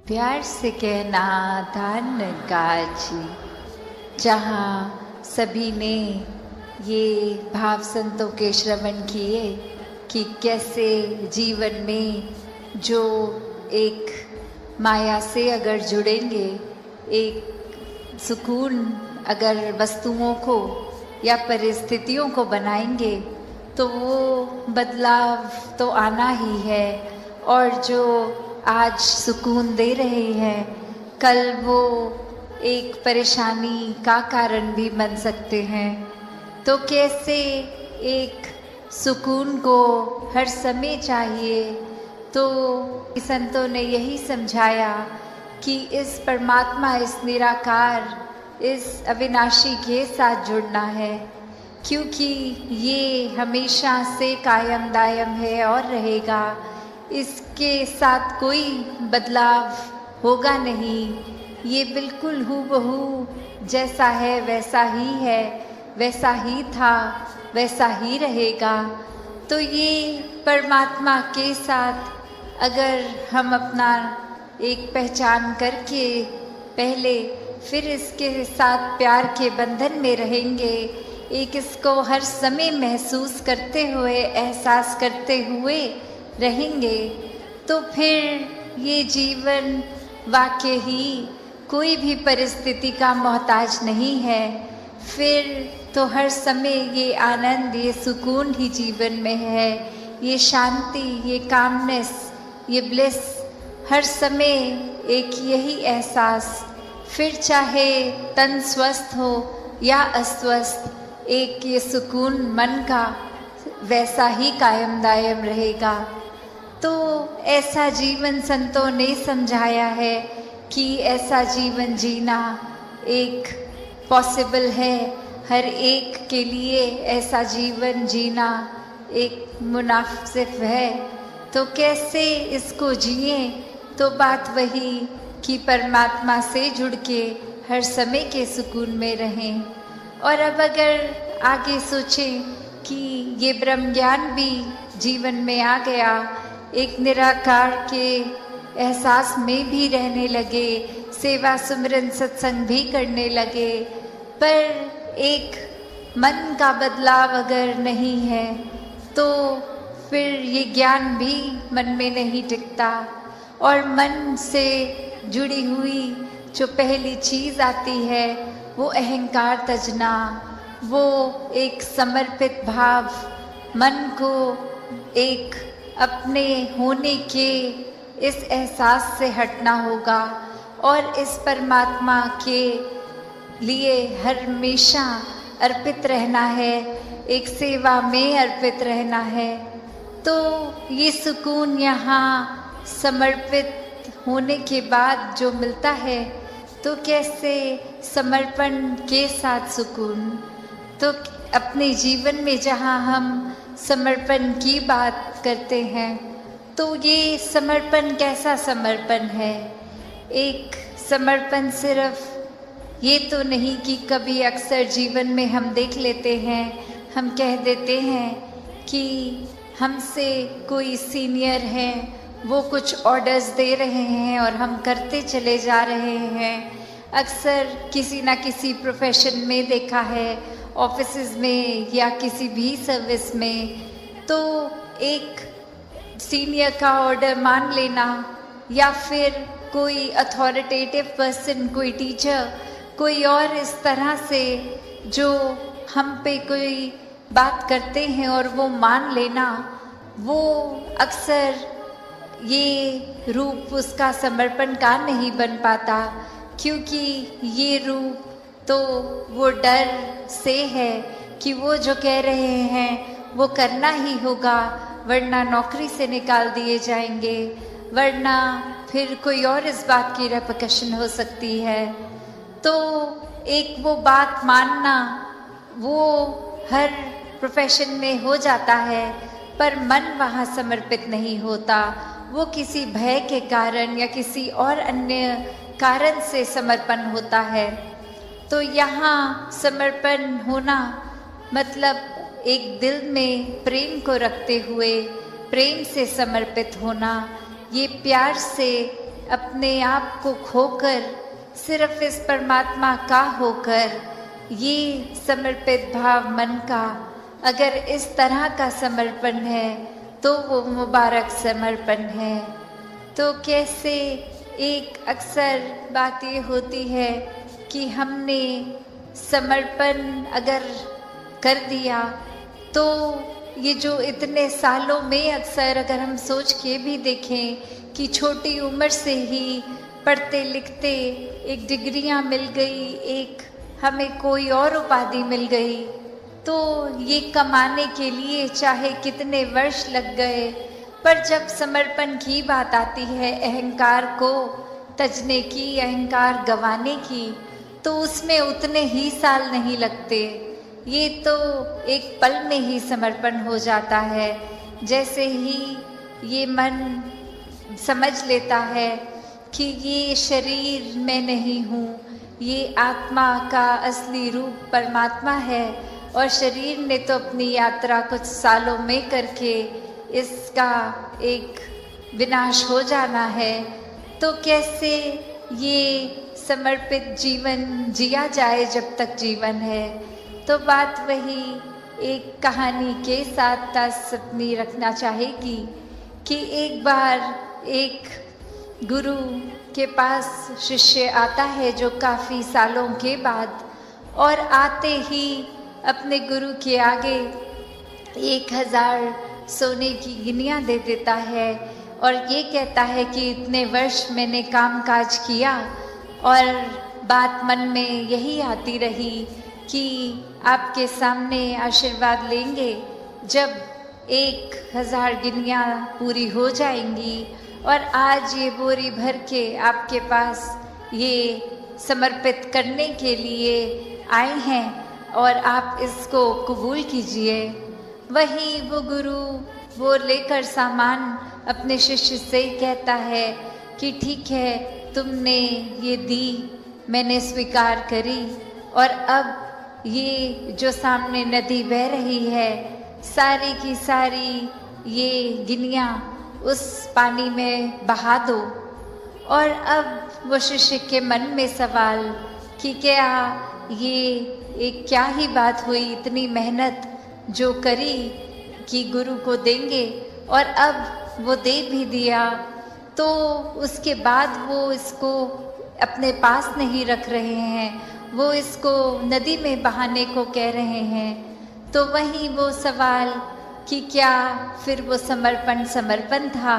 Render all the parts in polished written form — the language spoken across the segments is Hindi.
प्यार से कहना दान काजी। जहाँ सभी ने ये भाव संतों के श्रवण किए कि कैसे जीवन में जो एक माया से अगर जुड़ेंगे, एक सुकून अगर वस्तुओं को या परिस्थितियों को बनाएंगे तो वो बदलाव तो आना ही है। और जो आज सुकून दे रहे हैं, कल वो एक परेशानी का कारण भी बन सकते हैं। तो कैसे एक सुकून को हर समय चाहिए, तो संतों ने यही समझाया कि इस परमात्मा, इस निराकार, इस अविनाशी के साथ जुड़ना है, क्योंकि ये हमेशा से कायम दायम है और रहेगा। इसके साथ कोई बदलाव होगा नहीं। ये बिल्कुल हूबहू जैसा है वैसा ही है, वैसा ही था, वैसा ही रहेगा। तो ये परमात्मा के साथ अगर हम अपना एक पहचान करके पहले फिर इसके साथ प्यार के बंधन में रहेंगे, एक इसको हर समय महसूस करते हुए, एहसास करते हुए रहेंगे, तो फिर ये जीवन वाकई ही कोई भी परिस्थिति का मोहताज नहीं है। फिर तो हर समय ये आनंद, ये सुकून ही जीवन में है, ये शांति, ये कामनेस, ये ब्लिस, हर समय एक यही एहसास। फिर चाहे तन स्वस्थ हो या अस्वस्थ, एक ये सुकून मन का वैसा ही कायम दायम रहेगा। तो ऐसा जीवन संतों ने समझाया है कि ऐसा जीवन जीना एक पॉसिबल है। हर एक के लिए ऐसा जीवन जीना एक मुनासिब है। तो कैसे इसको जिए, तो बात वही कि परमात्मा से जुड़ के हर समय के सुकून में रहें। और अब अगर आगे सोचें कि ये ब्रह्म ज्ञान भी जीवन में आ गया, एक निराकार के एहसास में भी रहने लगे, सेवा सुमिरन सत्संग भी करने लगे, पर एक मन का बदलाव अगर नहीं है तो फिर ये ज्ञान भी मन में नहीं टिकता। और मन से जुड़ी हुई जो पहली चीज़ आती है वो अहंकार तजना, वो एक समर्पित भाव, मन को एक अपने होने के इस एहसास से हटना होगा और इस परमात्मा के लिए हमेशा अर्पित रहना है, एक सेवा में अर्पित रहना है। तो ये सुकून यहाँ समर्पित होने के बाद जो मिलता है, तो कैसे समर्पण के साथ सुकून। तो अपने जीवन में जहाँ हम समर्पण की बात करते हैं, तो ये समर्पण कैसा समर्पण है। एक समर्पण सिर्फ ये तो नहीं कि कभी अक्सर जीवन में हम देख लेते हैं, हम कह देते हैं कि हमसे कोई सीनियर है, वो कुछ ऑर्डर्स दे रहे हैं और हम करते चले जा रहे हैं। अक्सर किसी ना किसी प्रोफेशन में देखा है, ऑफिसेज में या किसी भी सर्विस में, तो एक सीनियर का ऑर्डर मान लेना या फिर कोई अथॉरिटेटिव पर्सन, कोई टीचर, कोई और इस तरह से जो हम पे कोई बात करते हैं और वो मान लेना, वो अक्सर ये रूप उसका समर्पण का नहीं बन पाता, क्योंकि ये रूप तो वो डर से है कि वो जो कह रहे हैं वो करना ही होगा, वरना नौकरी से निकाल दिए जाएंगे, वरना फिर कोई और इस बात की रेपकशन हो सकती है। तो एक वो बात मानना वो हर प्रोफेशन में हो जाता है, पर मन वहाँ समर्पित नहीं होता। वो किसी भय के कारण या किसी और अन्य कारण से समर्पण होता है। तो यहाँ समर्पण होना मतलब एक दिल में प्रेम को रखते हुए प्रेम से समर्पित होना, ये प्यार से अपने आप को खोकर सिर्फ इस परमात्मा का होकर, ये समर्पित भाव मन का अगर इस तरह का समर्पण है तो वो मुबारक समर्पण है। तो कैसे एक अक्सर बात ये होती है कि हमने समर्पण अगर कर दिया तो ये जो इतने सालों में अक्सर अगर हम सोच के भी देखें कि छोटी उम्र से ही पढ़ते लिखते एक डिग्रियां मिल गई, एक हमें कोई और उपाधि मिल गई, तो ये कमाने के लिए चाहे कितने वर्ष लग गए, पर जब समर्पण की बात आती है, अहंकार को तजने की, अहंकार गंवाने की, तो उसमें उतने ही साल नहीं लगते। ये तो एक पल में ही समर्पण हो जाता है। जैसे ही ये मन समझ लेता है कि ये शरीर मैं नहीं हूँ, ये आत्मा का असली रूप परमात्मा है और शरीर ने तो अपनी यात्रा कुछ सालों में करके इसका एक विनाश हो जाना है, तो कैसे ये समर्पित जीवन जिया जाए जब तक जीवन है। तो बात वही एक कहानी के साथ तास अपनी रखना चाहेगी कि एक बार एक गुरु के पास शिष्य आता है जो काफ़ी सालों के बाद, और आते ही अपने गुरु के आगे 1000 सोने की गिनियाँ दे देता है और ये कहता है कि इतने वर्ष मैंने काम काज किया और बात मन में यही आती रही कि आपके सामने आशीर्वाद लेंगे जब 1000 गिनियाँ पूरी हो जाएंगी, और आज ये बोरी भर के आपके पास ये समर्पित करने के लिए आए हैं और आप इसको कबूल कीजिए। वही वो गुरु वो लेकर सामान अपने शिष्य से कहता है कि ठीक है, तुमने ये दी, मैंने स्वीकार करी, और अब ये जो सामने नदी बह रही है, सारी की सारी ये गिनियाँ उस पानी में बहा दो। और अब वो शिष्य के मन में सवाल कि क्या ये एक क्या ही बात हुई, इतनी मेहनत जो करी कि गुरु को देंगे और अब वो दे भी दिया, तो उसके बाद वो इसको अपने पास नहीं रख रहे हैं, वो इसको नदी में बहाने को कह रहे हैं। तो वही वो सवाल कि क्या फिर वो समर्पण था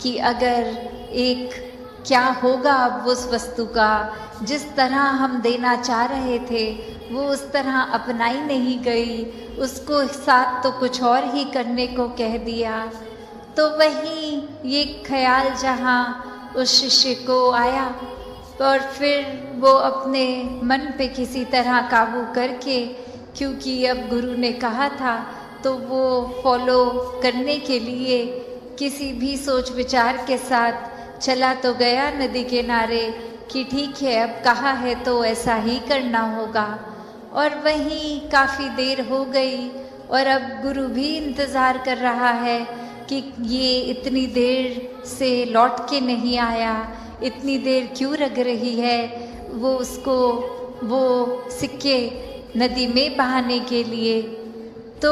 कि अगर एक क्या होगा अब उस वस्तु का, जिस तरह हम देना चाह रहे थे वो उस तरह अपनाई नहीं गई, उसको साथ तो कुछ और ही करने को कह दिया। तो वही ये ख्याल जहाँ उस शिष्य को आया और फिर वो अपने मन पे किसी तरह काबू करके, क्योंकि अब गुरु ने कहा था तो वो फॉलो करने के लिए किसी भी सोच विचार के साथ चला तो गया नदी किनारे कि ठीक है, अब कहा है तो ऐसा ही करना होगा। और वहीं काफ़ी देर हो गई और अब गुरु भी इंतज़ार कर रहा है कि ये इतनी देर से लौट के नहीं आया, इतनी देर क्यों लग रही है वो उसको वो सिक्के नदी में बहाने के लिए। तो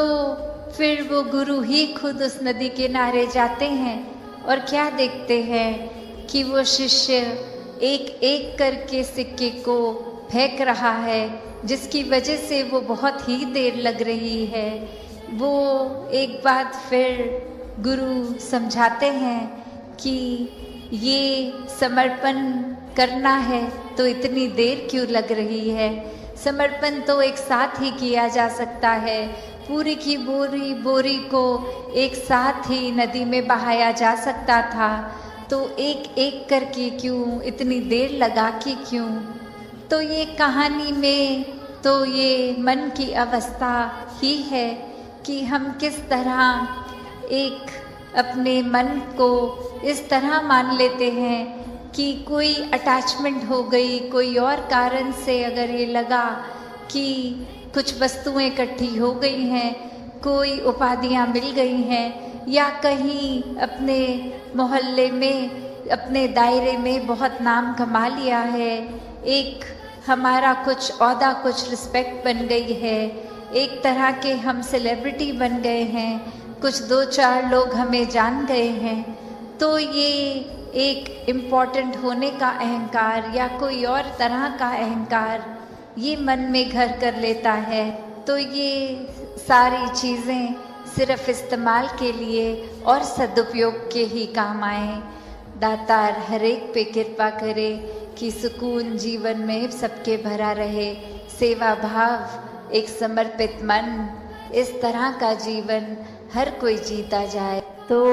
फिर वो गुरु ही खुद उस नदी किनारे जाते हैं और क्या देखते हैं कि वो शिष्य एक एक करके सिक्के को फेंक रहा है, जिसकी वजह से वो बहुत ही देर लग रही है। वो एक बात फिर गुरु समझाते हैं कि ये समर्पण करना है तो इतनी देर क्यों लग रही है, समर्पण तो एक साथ ही किया जा सकता है, पूरी की बोरी को एक साथ ही नदी में बहाया जा सकता था, तो एक एक करके क्यों, इतनी देर लगा के क्यों। तो ये कहानी में तो ये मन की अवस्था ही है कि हम किस तरह एक अपने मन को इस तरह मान लेते हैं कि कोई अटैचमेंट हो गई, कोई और कारण से अगर ये लगा कि कुछ वस्तुएं इकट्ठी हो गई हैं, कोई उपाधियां मिल गई हैं, या कहीं अपने मोहल्ले में अपने दायरे में बहुत नाम कमा लिया है, एक हमारा कुछ ओहदा, कुछ रिस्पेक्ट बन गई है, एक तरह के हम सेलिब्रिटी बन गए हैं, कुछ 2-4 लोग हमें जान गए हैं, तो ये एक इम्पॉर्टेंट होने का अहंकार या कोई और तरह का अहंकार ये मन में घर कर लेता है। तो ये सारी चीज़ें सिर्फ इस्तेमाल के लिए और सदुपयोग के ही काम आए। दातार हर एक पे कृपा करे कि सुकून जीवन में सबके भरा रहे, सेवा भाव, एक समर्पित मन, इस तरह का जीवन हर कोई जीता जाए। तो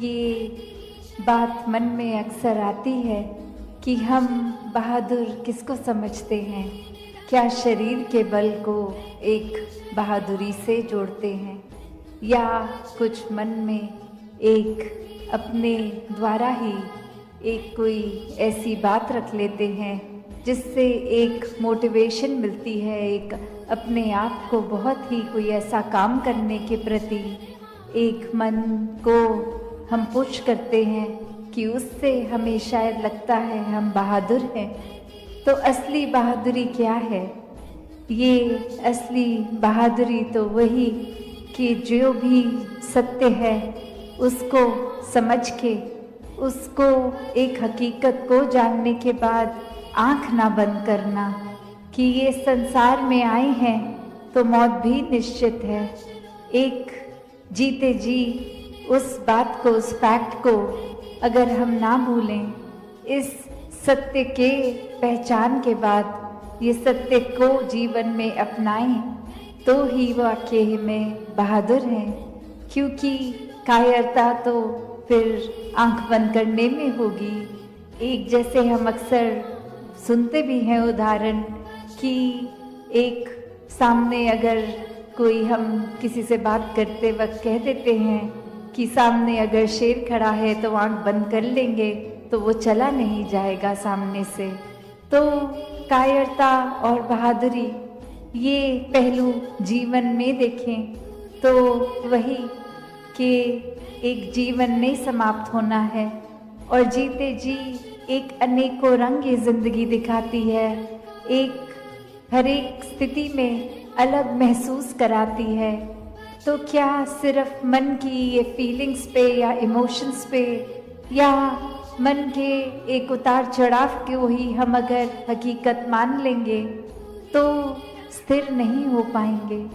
ये बात मन में अक्सर आती है कि हम बहादुर किसको समझते हैं? क्या शरीर के बल को एक बहादुरी से जोड़ते हैं या कुछ मन में एक अपने द्वारा ही एक कोई ऐसी बात रख लेते हैं जिससे एक मोटिवेशन मिलती है, एक अपने आप को बहुत ही कोई ऐसा काम करने के प्रति एक मन को हम पुश करते हैं कि उससे हमें शायद लगता है हम बहादुर हैं। तो असली बहादुरी क्या है? ये असली बहादुरी तो वही कि जो भी सत्य है उसको समझ के, उसको एक हकीकत को जानने के बाद आँख ना बंद करना कि ये संसार में आए हैं तो मौत भी निश्चित है। एक जीते जी उस बात को, उस फैक्ट को अगर हम ना भूलें, इस सत्य के पहचान के बाद ये सत्य को जीवन में अपनाएं, तो ही वाकई में बहादुर हैं। क्योंकि कायरता तो फिर आंख बंद करने में होगी। एक जैसे हम अक्सर सुनते भी हैं उदाहरण कि एक सामने अगर कोई, हम किसी से बात करते वक्त कह देते हैं कि सामने अगर शेर खड़ा है तो आंख बंद कर लेंगे तो वो चला नहीं जाएगा सामने से। तो कायरता और बहादुरी ये पहलू जीवन में देखें तो वही कि एक जीवन नहीं समाप्त होना है और जीते जी एक अनेकों रंग ये जिंदगी दिखाती है, एक हर एक स्थिति में अलग महसूस कराती है। तो क्या सिर्फ मन की ये फीलिंग्स पे या इमोशंस पे या मन के एक उतार चढ़ाव को ही हम अगर हकीकत मान लेंगे तो स्थिर नहीं हो पाएंगे।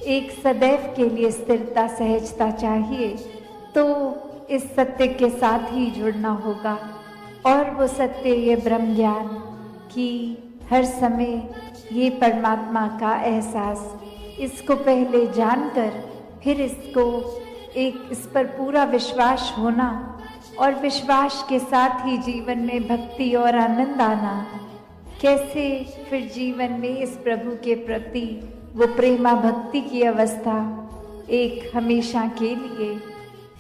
एक सदैव के लिए स्थिरता, सहजता चाहिए, तो इस सत्य के साथ ही जुड़ना होगा। और वो सत्य, ये ब्रह्म ज्ञान कि हर समय ये परमात्मा का एहसास, इसको पहले जानकर फिर इसको एक इस पर पूरा विश्वास होना और विश्वास के साथ ही जीवन में भक्ति और आनंद आना। कैसे फिर जीवन में इस प्रभु के प्रति वो प्रेमा भक्ति की अवस्था एक हमेशा के लिए।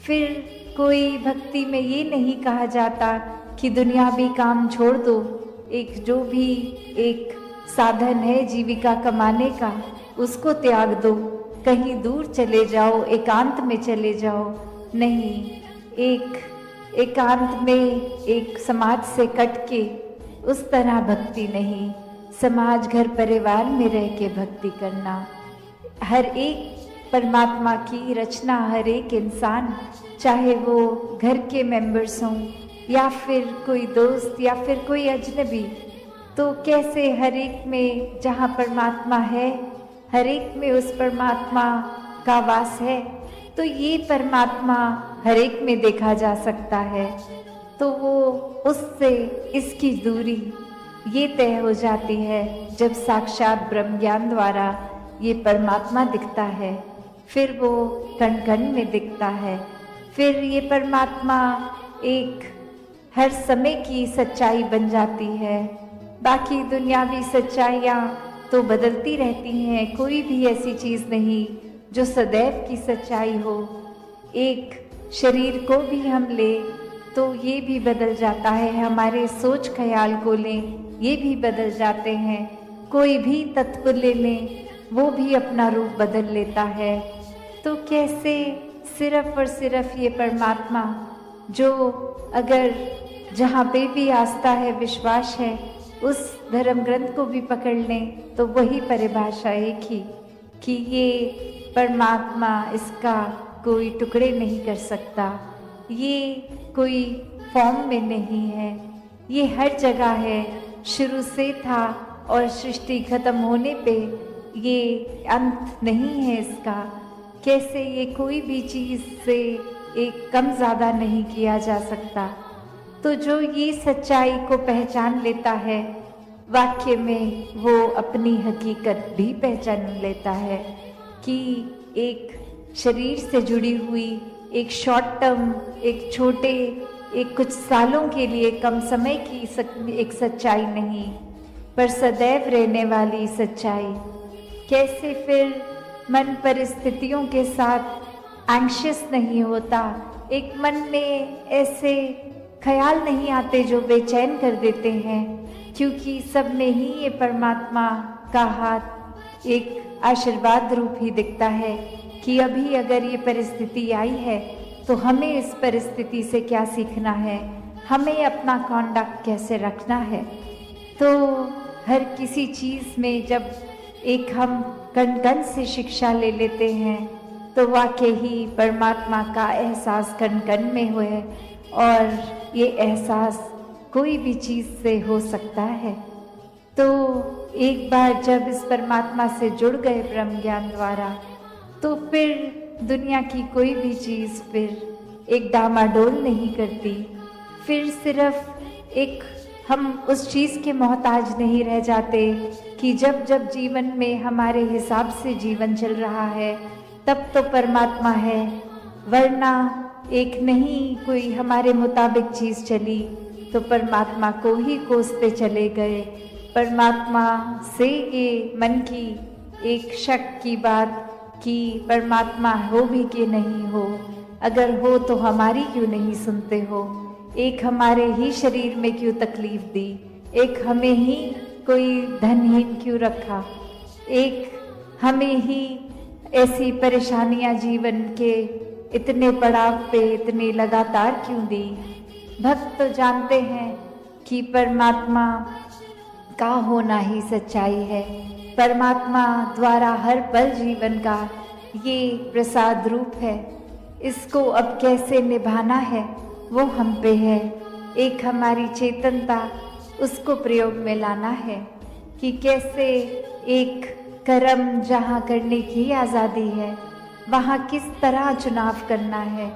फिर कोई भक्ति में ये नहीं कहा जाता कि दुनियावी काम छोड़ दो, एक जो भी एक साधन है जीविका कमाने का उसको त्याग दो, कहीं दूर चले जाओ, एकांत में चले जाओ। नहीं, एक एकांत में एक समाज से कट के उस तरह भक्ति नहीं, समाज घर परिवार में रह के भक्ति करना। हर एक परमात्मा की रचना, हर एक इंसान, चाहे वो घर के मेंबर्स हों या फिर कोई दोस्त या फिर कोई अजनबी, तो कैसे हर एक में जहाँ परमात्मा है, हर एक में उस परमात्मा का वास है, तो ये परमात्मा हर एक में देखा जा सकता है। तो वो उससे इसकी दूरी ये तय हो जाती है जब साक्षात ब्रह्म ज्ञान द्वारा ये परमात्मा दिखता है, फिर वो कण कण में दिखता है। फिर ये परमात्मा एक हर समय की सच्चाई बन जाती है। बाकी दुनियावी सच्चाइयाँ तो बदलती रहती हैं, कोई भी ऐसी चीज़ नहीं जो सदैव की सच्चाई हो। एक शरीर को भी हम ले तो ये भी बदल जाता है, हमारे सोच ख्याल को लें ये भी बदल जाते हैं, कोई भी तत्व ले लें वो भी अपना रूप बदल लेता है। तो कैसे सिर्फ और सिर्फ ये परमात्मा जो अगर जहाँ पे भी आस्था है, विश्वास है, उस धर्म ग्रंथ को भी पकड़ लें तो वही परिभाषा एक ही कि ये परमात्मा, इसका कोई टुकड़े नहीं कर सकता, ये कोई फॉर्म में नहीं है, ये हर जगह है, शुरू से था और सृष्टि खत्म होने पे ये अंत नहीं है इसका। कैसे ये कोई भी चीज़ से एक कम ज़्यादा नहीं किया जा सकता। तो जो ये सच्चाई को पहचान लेता है, वाक्य में वो अपनी हकीकत भी पहचान लेता है कि एक शरीर से जुड़ी हुई एक शॉर्ट टर्म, एक छोटे, एक कुछ सालों के लिए कम समय की एक सच्चाई नहीं, पर सदैव रहने वाली सच्चाई। कैसे फिर मन परिस्थितियों के साथ एंग्शियस नहीं होता, एक मन में ऐसे ख्याल नहीं आते जो बेचैन कर देते हैं, क्योंकि सब में ही ये परमात्मा का हाथ एक आशीर्वाद रूप ही दिखता है कि अभी अगर ये परिस्थिति आई है तो हमें इस परिस्थिति से क्या सीखना है, हमें अपना कॉन्डक्ट कैसे रखना है। तो हर किसी चीज़ में जब एक हम कण कण से शिक्षा ले लेते हैं तो वाकई ही परमात्मा का एहसास कण कण में हुए, और ये एहसास कोई भी चीज़ से हो सकता है। तो एक बार जब इस परमात्मा से जुड़ गए ब्रह्म ज्ञान द्वारा, तो फिर दुनिया की कोई भी चीज़ फिर एक डामाडोल नहीं करती। फिर सिर्फ एक हम उस चीज़ के मोहताज नहीं रह जाते कि जब जब जीवन में हमारे हिसाब से जीवन चल रहा है तब तो परमात्मा है, वरना एक नहीं कोई हमारे मुताबिक चीज़ चली तो परमात्मा को ही कोसते चले गए। परमात्मा से ये मन की एक शक की बात कि परमात्मा हो भी कि नहीं हो, अगर हो तो हमारी क्यों नहीं सुनते हो, एक हमारे ही शरीर में क्यों तकलीफ दी, एक हमें ही कोई धनहीन क्यों रखा, एक हमें ही ऐसी परेशानियां जीवन के इतने पड़ाव पे इतनी लगातार क्यों दी। भक्त तो जानते हैं कि परमात्मा का होना ही सच्चाई है, परमात्मा द्वारा हर पल जीवन का ये प्रसाद रूप है। इसको अब कैसे निभाना है वो हम पे है, एक हमारी चेतनता उसको प्रयोग में लाना है कि कैसे एक कर्म जहाँ करने की आज़ादी है वहाँ किस तरह चुनाव करना है,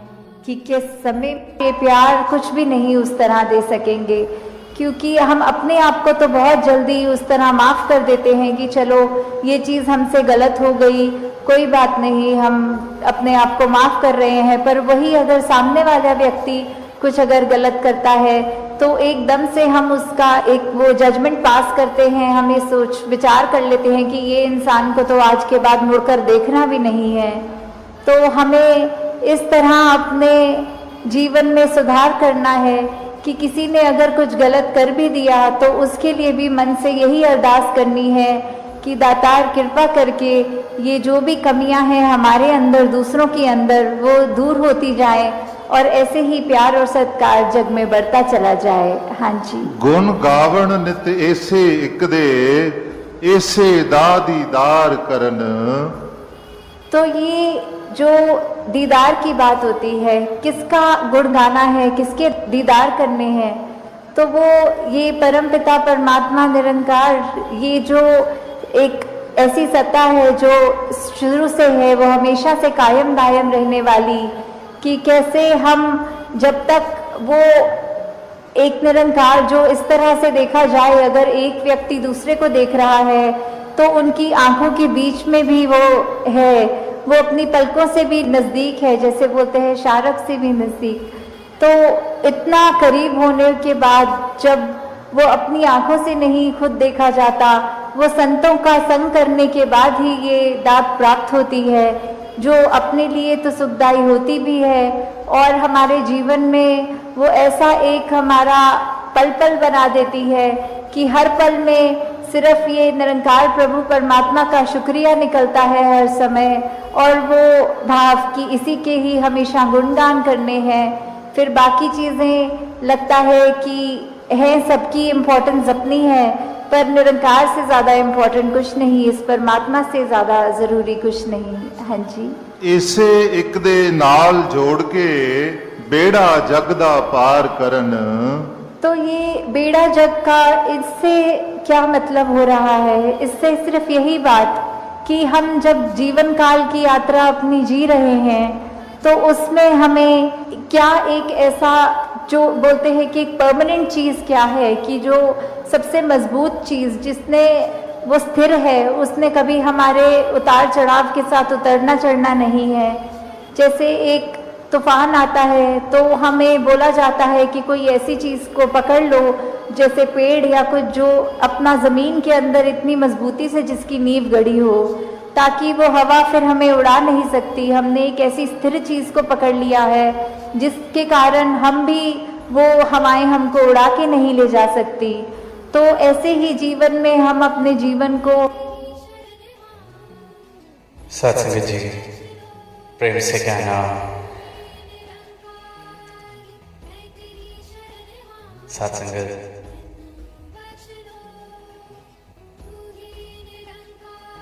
कि किस समय पे प्यार कुछ भी नहीं उस तरह दे सकेंगे, क्योंकि हम अपने आप को तो बहुत जल्दी उस तरह माफ़ कर देते हैं कि चलो ये चीज़ हमसे गलत हो गई, कोई बात नहीं, हम अपने आप को माफ़ कर रहे हैं। पर वही अगर सामने वाला व्यक्ति कुछ अगर गलत करता है तो एकदम से हम उसका एक वो जजमेंट पास करते हैं, हम ये सोच विचार कर लेते हैं कि ये इंसान को तो आज के बाद मुड़कर देखना भी नहीं है। तो हमें इस तरह अपने जीवन में सुधार करना है कि किसी ने अगर कुछ गलत कर भी दिया तो उसके लिए भी मन से यही अरदास करनी है कि दातार कृपा करके ये जो भी कमियां हैं हमारे अंदर दूसरों के अंदर वो दूर होती जाए और ऐसे ही प्यार और सत्कार जग में बढ़ता चला जाए। हाँ जी। गुण गावण नित ऐसे एक दे ऐसे दा दीदार करन। तो ये जो दीदार की बात होती है, किसका गुण गाना है, किसके दीदार करने हैं, तो वो ये परमपिता परमात्मा निरंकार, ये जो एक ऐसी सत्ता है जो शुरू से है, वो हमेशा से कायम दायम रहने वाली, कि कैसे हम जब तक वो एक निरंकार जो इस तरह से देखा जाए, अगर एक व्यक्ति दूसरे को देख रहा है तो उनकी आंखों के बीच में भी वो है, वो अपनी पलकों से भी नज़दीक है, जैसे बोलते हैं शारक से भी नज़दीक। तो इतना करीब होने के बाद जब वो अपनी आंखों से नहीं खुद देखा जाता, वो संतों का संग करने के बाद ही ये दात प्राप्त होती है, जो अपने लिए तो सुखदायी होती भी है और हमारे जीवन में वो ऐसा एक हमारा पल पल बना देती है कि हर पल में सिर्फ ये निरंकार प्रभु परमात्मा का शुक्रिया निकलता है हर समय, और वो भाव कि इसी के ही हमेशा गुणगान करने हैं। फिर बाकी चीज़ें लगता है कि है, सबकी इम्पोर्टेंस अपनी है, पर निरंकार से ज़्यादा इम्पोर्टेंट कुछ नहीं, इस परमात्मा से ज़्यादा ज़रूरी कुछ नहीं। हाँ जी। ਇਸੇ ਇੱਕ ਦੇ ਨਾਲ ਜੋੜ ਕੇ ਬੇੜਾ ਜਗ ਦਾ ਪਾਰ ਕਰਨ। तो ये बेड़ा जग का, इससे क्या मतलब हो रहा है? इससे सिर्फ यही बात कि हम जब जीवन काल की यात्रा अपनी जी रहे हैं तो उसमें हमें क्या एक ऐसा, जो बोलते हैं कि एक परमानेंट चीज़ क्या है, कि जो सबसे मजबूत चीज़ जिसने वो स्थिर है, उसने कभी हमारे उतार चढ़ाव के साथ उतरना चढ़ना नहीं है। जैसे एक तूफान आता है तो हमें बोला जाता है कि कोई ऐसी चीज़ को पकड़ लो, जैसे पेड़ या कुछ, जो अपना ज़मीन के अंदर इतनी मजबूती से जिसकी नींव गड़ी हो, ताकि वो हवा फिर हमें उड़ा नहीं सकती। हमने एक ऐसी स्थिर चीज़ को पकड़ लिया है जिसके कारण हम भी, वो हवाएं हमको उड़ा के नहीं ले जा सकती। तो ऐसे ही जीवन में हम अपने जीवन को सत्संग जी प्रेम से कहना, सत्संग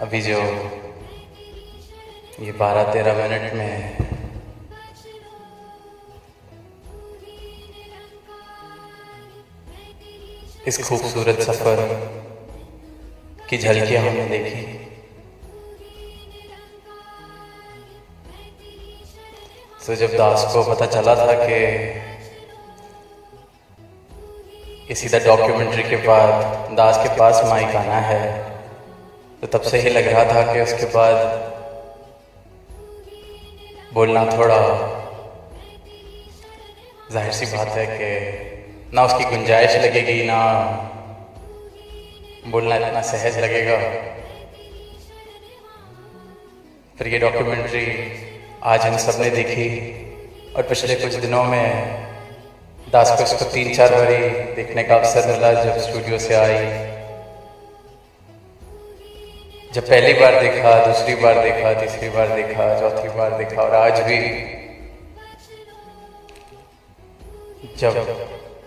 अभी जो ये 12-13 मिनट में इस खूबसूरत सफर की झलकियां हमने देखी, तो जब दास को पता चला था कि ये सीधा डॉक्यूमेंट्री के बाद दास के पास माइक आना है, तो तब से ही लग रहा था कि उसके बाद बोलना थोड़ा जाहिर सी बात है कि ना उसकी गुंजाइश लगेगी, ना बोलना इतना सहज लगेगा। फिर ये डॉक्यूमेंट्री आज हम सब ने देखी और पिछले कुछ दिनों में दास को इसको 3-4 बारी देखने का अवसर मिला। जब स्टूडियो से आई, जब पहली बार देखा, दूसरी बार देखा, तीसरी बार देखा, चौथी बार देखा, और आज भी जब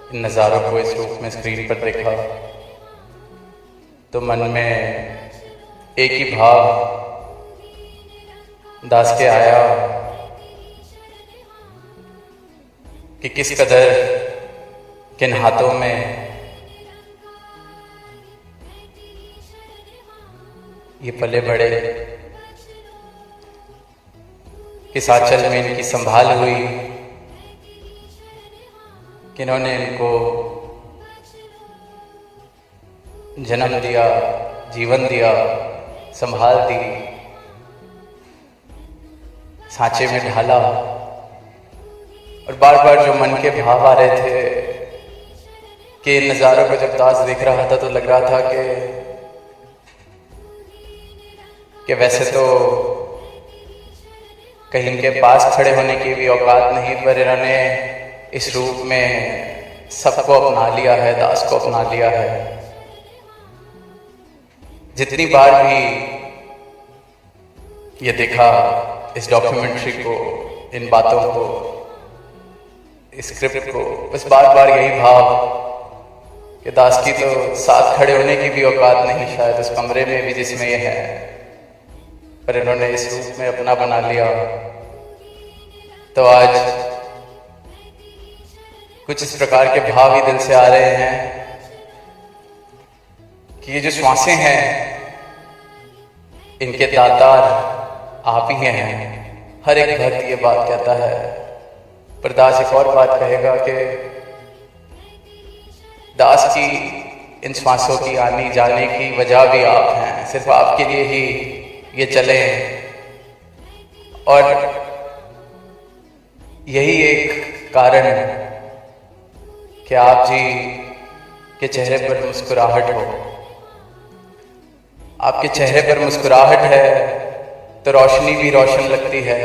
इन नज़ारों को इस रूप में स्क्रीन पर देखा तो मन में एक ही भाव दास के आया कि किस कदर किन हाथों में ये पले बड़े, किस आंचल में इनकी संभाल हुई, किन्होंने इनको जन्म दिया, जीवन दिया, संभाल दी, सांचे में ढाला। और बार बार जो मन के भाव आ रहे थे कि इन नज़ारों को जब दास देख रहा था तो लग रहा था कि वैसे तो कहीं इनके पास खड़े होने की भी औकात नहीं, पर इन्होंने इस रूप में सबको अपना लिया है, दास को अपना लिया है। जितनी बार भी ये देखा इस डॉक्यूमेंट्री को, इन बातों को, इस स्क्रिप्ट को, बस बार बार यही भाव कि दास की तो साथ खड़े होने की भी औकात नहीं शायद उस कमरे में भी जिसमें ये है, पर इन्होंने इस रूप में अपना बना लिया। तो आज कुछ इस प्रकार के भाव ही दिल से आ रहे हैं कि ये जो श्वासें हैं इनके दातार आप ही हैं। हर एक भक्त ये बात कहता है, पर दास एक और बात कहेगा कि दास की इन श्वासों की आने जाने की वजह भी आप हैं, सिर्फ आपके लिए ही ये चले। और यही एक कारण कि आप जी के चेहरे पर मुस्कुराहट हो। आपके चेहरे पर मुस्कुराहट है तो रोशनी भी रोशन लगती है,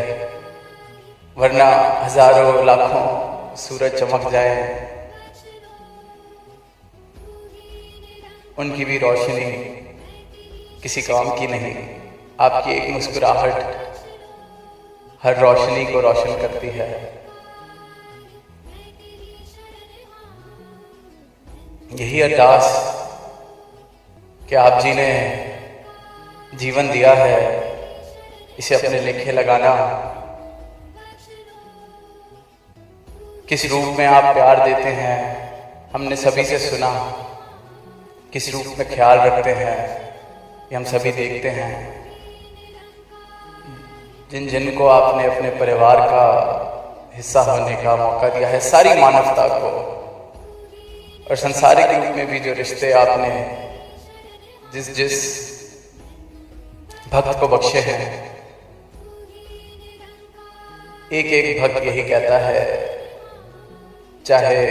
वरना हजारों लाखों सूरज चमक जाए उनकी भी रोशनी किसी काम की नहीं। आपकी एक मुस्कुराहट हर रोशनी को रोशन करती है। यही अरदास कि आप जी ने जीवन दिया है, इसे अपने लेखे लगाना। किस रूप में आप प्यार देते हैं हमने सभी से सुना, किस रूप में ख्याल रखते हैं ये हम सभी देखते हैं। जिन जिन को आपने अपने परिवार का हिस्सा होने का मौका दिया है, सारी मानवता को, और संसारिक रूप में भी जो रिश्ते आपने जिस जिस भक्त को बख्शे हैं, एक एक भक्त यही कहता है, चाहे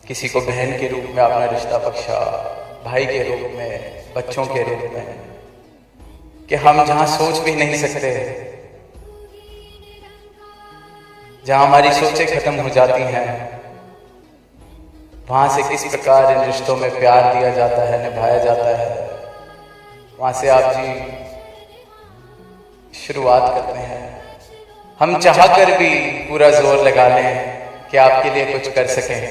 किसी को बहन के रूप में आपने रिश्ता बख्शा, भाई के रूप में, बच्चों के रूप में, कि हम जहां सोच भी नहीं सकते, जहां हमारी सोचें खत्म हो जाती हैं, वहां से किस प्रकार इन रिश्तों में प्यार दिया जाता है, निभाया जाता है, वहां से आप जी शुरुआत करते हैं। हम चाहकर भी पूरा जोर लगा लें कि आपके लिए कुछ कर सकें,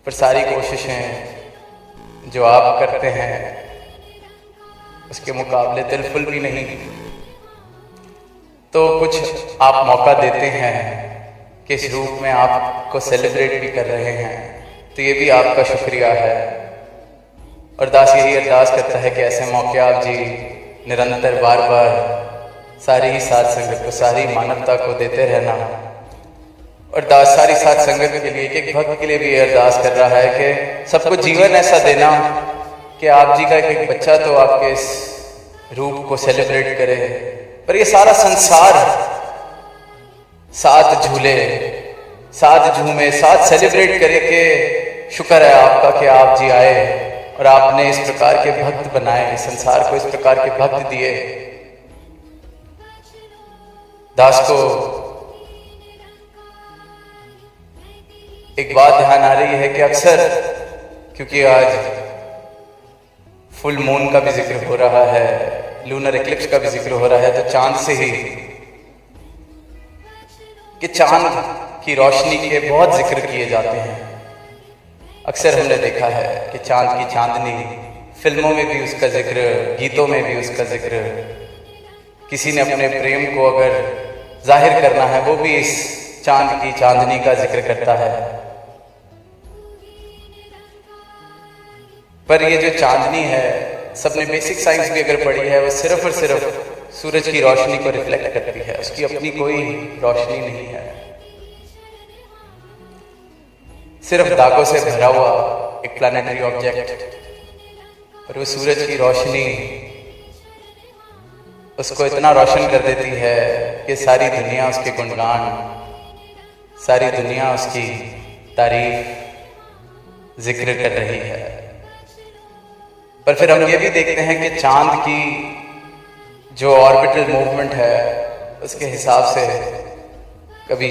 पर सारी कोशिशें जो आप करते हैं उसके मुकाबले तिलफुल भी नहीं। तो कुछ आप मौका देते हैं कि इस रूप में आपको सेलिब्रेट भी कर रहे हैं, तो ये भी आपका शुक्रिया है। और दास यही अरदास करता है कि ऐसे मौके आप जी निरंतर बार बार सारी ही साथ संगत को, सारी मानवता को देते रहना। और दास सारी साथ संगत के लिए, एक एक भक्त के लिए भी अरदास कर रहा है कि सबको जीवन ऐसा देना कि आप जी का एक बच्चा तो आपके इस रूप को सेलिब्रेट करे, पर ये सारा संसार साथ झूले, साथ झूमे, साथ सेलिब्रेट करे कि शुक्र है आपका कि आप जी आए और आपने इस प्रकार के भक्त बनाए, संसार को इस प्रकार के भक्त दिए। दास को एक बात ध्यान आ रही है कि अक्सर, क्योंकि आज फुल मून का भी जिक्र हो रहा है, लूनर एक्लिप्स का भी जिक्र हो रहा है, तो चांद से ही कि चांद की रोशनी के बहुत जिक्र किए जाते हैं। अक्सर हमने देखा है कि चांद की चांदनी, फिल्मों में भी उसका जिक्र, गीतों में भी उसका जिक्र, किसी ने अपने प्रेम को अगर जाहिर करना है वो भी इस चांद की चांदनी का जिक्र करता है। पर ये जो चांदनी है, सबने बेसिक साइंस भी अगर पढ़ी है, वो सिर्फ और सिर्फ सूरज की रोशनी को रिफ्लेक्ट करती है, उसकी अपनी कोई रोशनी नहीं है। सिर्फ दागों से भरा हुआ एक प्लैनेटरी ऑब्जेक्ट, और वो सूरज की रोशनी उसको इतना रोशन कर देती है कि सारी दुनिया उसके गुणगान, सारी दुनिया उसकी तारीफ जिक्र कर रही है। पर फिर हम ये भी देखते हैं कि चांद की जो ऑर्बिटल मूवमेंट है उसके हिसाब से कभी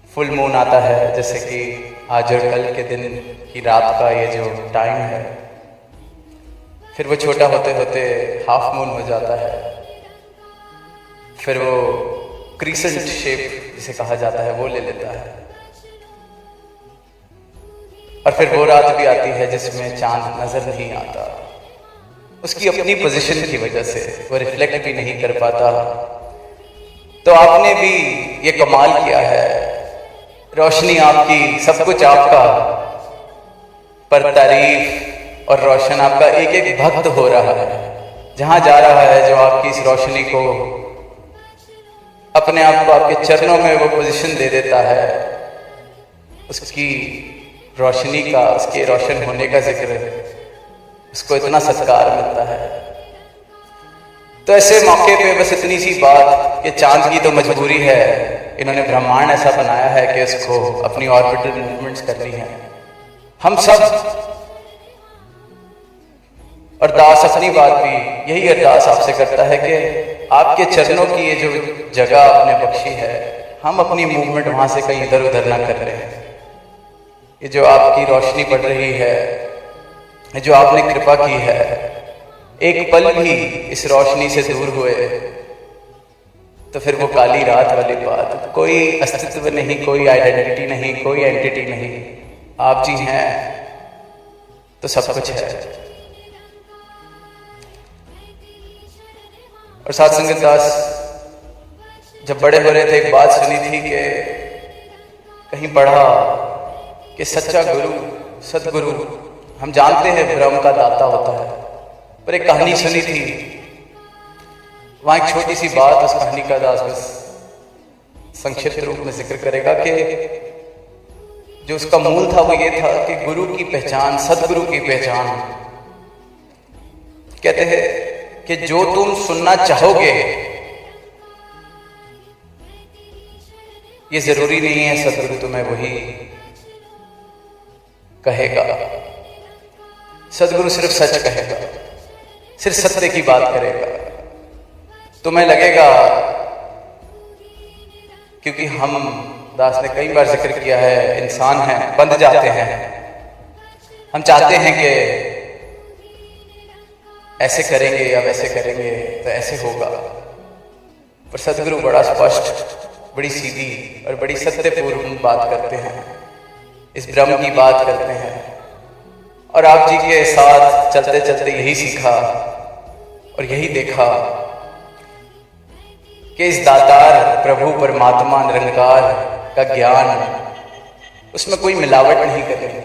फुल मून आता है, जैसे कि आज और कल के दिन की रात का ये जो टाइम है, फिर वो छोटा होते होते हाफ मून हो जाता है, फिर वो क्रीसेंट शेप जिसे कहा जाता है वो ले लेता है, और फिर वो रात भी आती है जिसमें चांद नजर नहीं आता, उसकी अपनी पोजीशन की वजह से वो रिफ्लेक्ट भी नहीं कर पाता। तो आपने भी ये कमाल किया है, रोशनी आपकी, सब कुछ आपका, पर तारीफ और रोशन आपका एक एक भक्त हो रहा है। जहां जा रहा है जो आपकी इस रोशनी को, अपने आप को आपके चरणों में वो पोजीशन दे देता है, उसकी रोशनी का, उसके रोशन होने का जिक्र, उसको इतना सत्कार मिलता है। तो ऐसे मौके पे बस इतनी सी बात कि चांद की तो मजबूरी है, इन्होंने ब्रह्मांड ऐसा बनाया है कि उसको अपनी ऑर्बिटल मूवमेंट्स करनी है। हम सब, और दास अपनी बात भी यही अरदास आपसे करता है कि आपके चरणों की ये जो जगह आपने बख्शी है, हम अपनी मूवमेंट वहां से कहीं इधर उधर ना कर रहे हैं। ये जो आपकी रोशनी पड़ रही है, ये जो आपने कृपा की है, एक पल भी इस रोशनी से दूर हुए तो फिर वो काली रात वाली बात, कोई अस्तित्व नहीं, कोई आइडेंटिटी नहीं, कोई एंटिटी नहीं, आप जी हैं तो सब कुछ है। और साथ संगत दास जब बड़े हो रहे थे एक बात सुनी थी कि कहीं पढ़ा कि सच्चा गुरु सदगुरु हम जानते हैं ब्रह्म का दाता होता है, पर एक कहानी सुनी थी, वहां एक छोटी सी बात, उस कहानी का दास बस संक्षिप्त रूप में जिक्र करेगा कि जो उसका मूल था वो ये था कि गुरु की पहचान, सदगुरु की पहचान, कहते हैं कि जो तुम सुनना चाहोगे ये जरूरी नहीं है सदगुरु तुम्हें वही कहेगा। सदगुरु सिर्फ सच कहेगा, सिर्फ सत्य की बात करेगा। तुम्हें लगेगा, क्योंकि हम दास ने कई बार जिक्र किया है, इंसान हैं, बंध जाते हैं, हम चाहते हैं कि ऐसे करेंगे या वैसे करेंगे तो ऐसे होगा, पर सदगुरु बड़ा स्पष्ट, बड़ी सीधी और बड़ी सत्यपूर्ण बात करते हैं, इस ब्रह्म की बात करते हैं। और आप जी के साथ चलते चलते यही सीखा और यही देखा कि इस दातार प्रभु परमात्मा निरंकार का ज्ञान, उसमें कोई मिलावट नहीं करनी,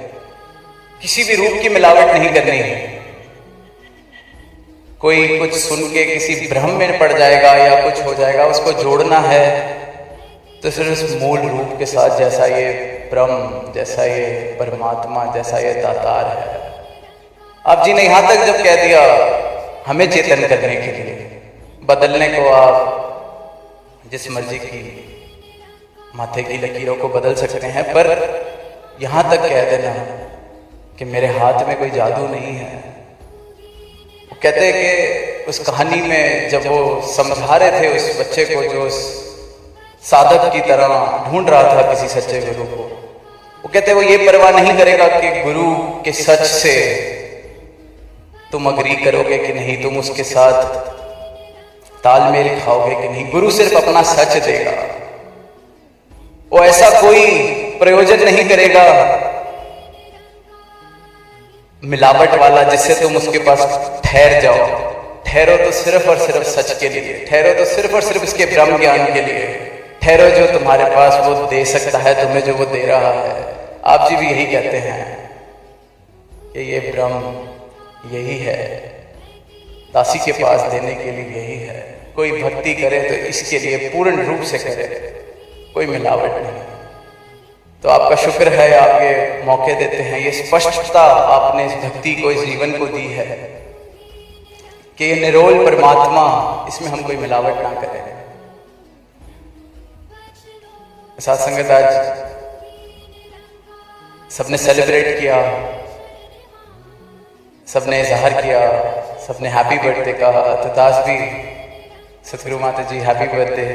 किसी भी रूप की मिलावट नहीं करनी। कोई कुछ सुन के किसी भ्रम में पड़ जाएगा या कुछ हो जाएगा, उसको जोड़ना है तो सिर्फ उस मूल रूप के साथ, जैसा ये ब्रह्म, जैसा ये परमात्मा, जैसा ये दातार है। आप जी ने यहां तक जब कह दिया हमें चेतन करने के लिए, बदलने को आप जिस मर्जी की माथे की लकीरों को बदल सकते हैं, पर यहां तक कह देना कि मेरे हाथ में कोई जादू नहीं है। वो कहते हैं कि उस कहानी में जब वो समझा रहे थे उस बच्चे को जो साधक की तरह ढूंढ रहा था किसी सच्चे गुरु को, वो कहते वो ये परवाह नहीं करेगा कि गुरु के सच से तुम अग्री करोगे कि नहीं, तुम उसके साथ तालमेल खाओगे कि नहीं। गुरु सिर्फ अपना सच देगा, वो ऐसा कोई प्रयोजन नहीं करेगा मिलावट वाला जिससे तुम उसके पास ठहर जाओ। ठहरो तो सिर्फ और सिर्फ सच के लिए, ठहरो तो सिर्फ और सिर्फ इसके ब्रह्म ज्ञान के लिए, ठहरो जो तुम्हारे पास वो दे सकता है तुम्हें, जो वो दे रहा है। आप जी भी यही कहते हैं कि ये ब्रह्म यही है, दासी के पास देने के लिए यही है। कोई भक्ति करे तो इसके लिए पूर्ण रूप से करे, कोई मिलावट नहीं। तो आपका शुक्र है, आप ये मौके देते हैं, ये स्पष्टता आपने इस भक्ति को, इस जीवन को दी है कि ये निरोल परमात्मा, इसमें हम कोई मिलावट ना करें। साथ संगत आज सबने सेलिब्रेट किया, सबने इजहार किया, सबने हैप्पी बर्थडे कहा, तो दास भी सतगुरु माता जी हैप्पी बर्थडे।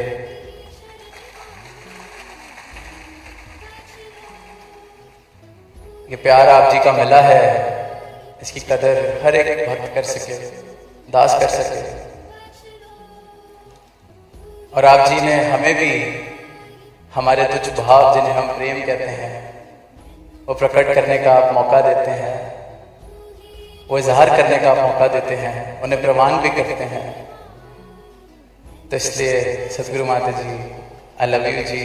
ये प्यार आप जी का मिला है, इसकी कदर हर एक भक्त कर सके, दास कर सके। और आप जी ने हमें भी हमारे तुच्छ भाव जिन्हें हम प्रेम कहते हैं वो प्रकट करने का आप मौका देते हैं, वो इजहार करने का आप मौका देते हैं, उन्हें प्रमाण भी करते हैं। तो इसलिए सतगुरु माता जी, आई लव यू जी।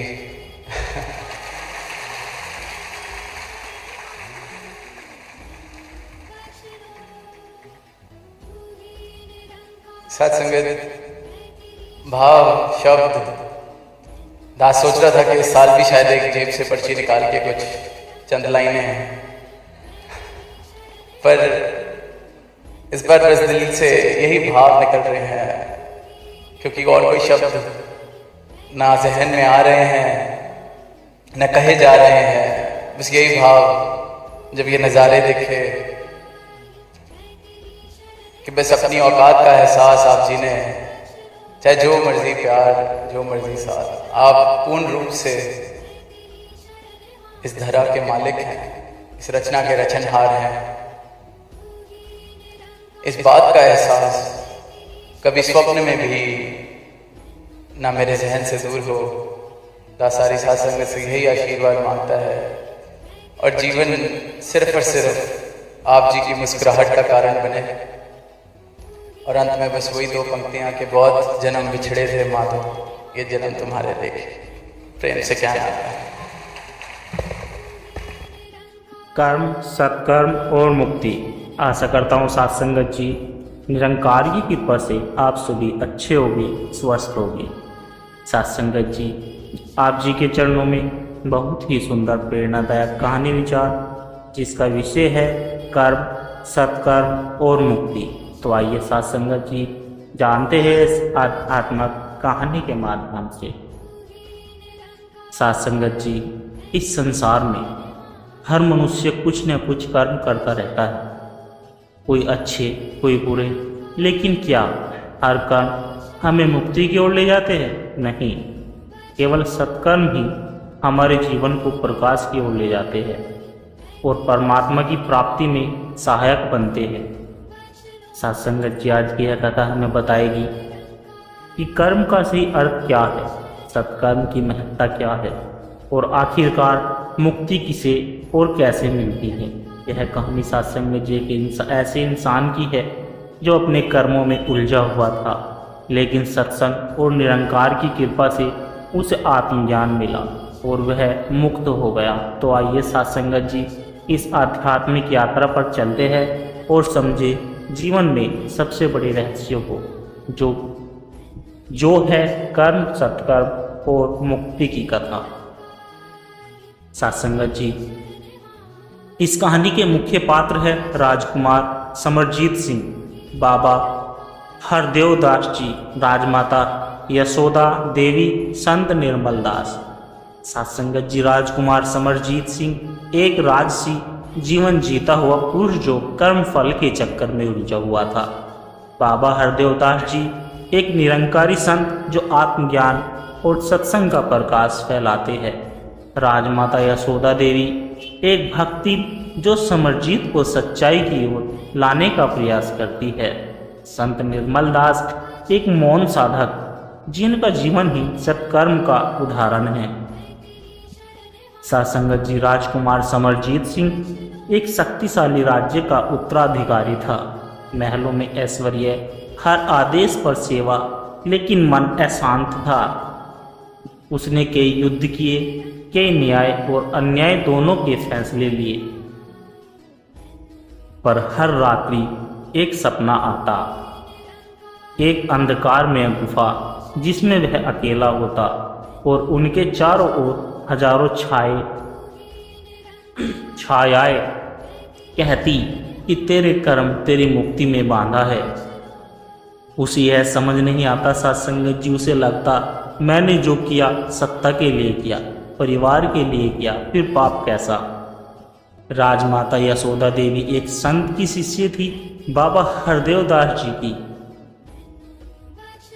साथ संगत भाव शब्द, दास सोच रहा था कि इस साल भी शायद एक जेब से पर्ची निकाल के कुछ चंद लाइनें हैं, पर इस बार बस दिल से यही भाव निकल रहे हैं, क्योंकि और कोई शब्द ना जहन में आ रहे हैं न कहे जा रहे हैं। बस यही भाव जब ये नज़ारे देखे कि बस अपनी औकात का एहसास आप जी ने, चाहे जो मर्जी प्यार, जो मर्जी साथ, आप पूर्ण रूप से इस धरा के मालिक हैं, इस रचना के रचनहार हैं। इस बात का एहसास कभी स्वप्न में भी ना मेरे जहन से दूर हो। दास सारी साध संगत से यही आशीर्वाद मांगता है और जीवन सिर्फ और सिर्फ आप जी की मुस्कुराहट का कारण बने। और अंत में बस वही 2 पंक्तियां कि बहुत जन्म बिछड़े थे माधो, ये जन्म तुम्हारे देखे। प्रेम से क्या नाम है। कर्म, सत्कर्म और मुक्ति। आशा करता हूँ साथ संगत जी निरंकार की कृपा से आप सभी अच्छे होगे, स्वस्थ होगे। साथ संगत जी आप जी के चरणों में बहुत ही सुंदर प्रेरणादायक कहानी विचार जिसका विषय है कर्म, सत्कर्म और मुक्ति। तो आइए साथ संगत जी जानते हैं इस आध्यात्मिक कहानी के माध्यम से। साथ संगत जी इस संसार में हर मनुष्य कुछ न कुछ कर्म करता रहता है, कोई अच्छे कोई बुरे, लेकिन क्या हर कर्म हमें मुक्ति की ओर ले जाते हैं? नहीं, केवल सत्कर्म ही हमारे जीवन को प्रकाश की ओर ले जाते हैं और परमात्मा की प्राप्ति में सहायक बनते हैं। साथ संगत जी आज की यह कथा हमें बताएगी कि कर्म का सही अर्थ क्या है, सत्कर्म की महत्ता क्या है और आखिरकार मुक्ति किसे और कैसे मिलती है। यह कहानी साथ संगत जी के ऐसे इंसान की है जो अपने कर्मों में उलझा हुआ था, लेकिन सत्संग और निरंकार की कृपा से उसे आत्मज्ञान मिला और वह मुक्त हो गया। तो आइए साथ संगत जी इस आध्यात्मिक यात्रा पर चलते हैं और समझे जीवन में सबसे बड़े रहस्यों को, जो है कर्म, सत्कर्म और मुक्ति की कथा। साथ संगत जी इस कहानी के मुख्य पात्र है राजकुमार समरजीत सिंह, बाबा हरदेव दास जी, राजमाता यशोदा देवी, संत निर्मल दास। साथ संगत जी राजकुमार समरजीत सिंह एक राजसी जीवन जीता हुआ पुरुष जो कर्म फल के चक्कर में उलझा हुआ था। बाबा हरदेव दास जी एक निरंकारी संत जो आत्मज्ञान और सत्संग का प्रकाश फैलाते हैं। राजमाता यशोदा देवी एक भक्ति जो समरजीत को सच्चाई की ओर लाने का प्रयास करती है। संत निर्मल दास एक मौन साधक जिनका जीवन ही सत्कर्म का उदाहरण है। साथ संगत जी राजकुमार समरजीत सिंह एक शक्तिशाली राज्य का उत्तराधिकारी था। महलों में ऐश्वर्य, हर आदेश पर सेवा, लेकिन मन अशांत था। उसने कई युद्ध किए, कई न्याय और अन्याय दोनों के फैसले लिए, पर हर रात्रि एक सपना आता, एक अंधकार में गुफा जिसमें वह अकेला होता और उनके चारों ओर हजारों छायाएं कहती कि तेरे कर्म तेरी मुक्ति में बांधा है। उसे यह समझ नहीं आता साथ संगत जी, उसे लगता मैंने जो किया सत्ता के लिए किया, परिवार के लिए किया, फिर पाप कैसा। राजमाता यशोदा देवी एक संत की शिष्य थी, बाबा हरदेव दास जी की।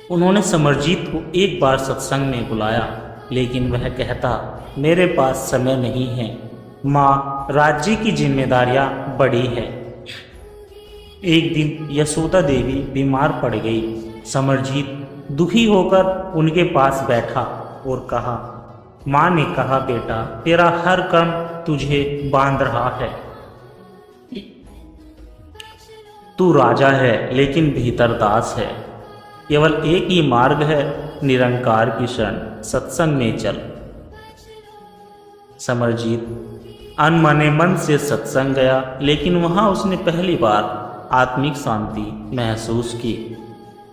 उन्होंने समरजीत को एक बार सत्संग में बुलाया, लेकिन वह कहता मेरे पास समय नहीं है, माँ राज्य की जिम्मेदारियां बड़ी है। एक दिन यशोदा देवी बीमार पड़ गई। समरजीत दुखी होकर उनके पास बैठा और कहा, माँ ने कहा बेटा तेरा हर कर्म तुझे बांध रहा है। तू राजा है लेकिन भीतर दास है। केवल एक ही मार्ग है, निरंकार की शरण, सत्संग में चल। समरजीत अनमने मन से सत्संग गया, लेकिन वहां उसने पहली बार आत्मिक शांति महसूस की।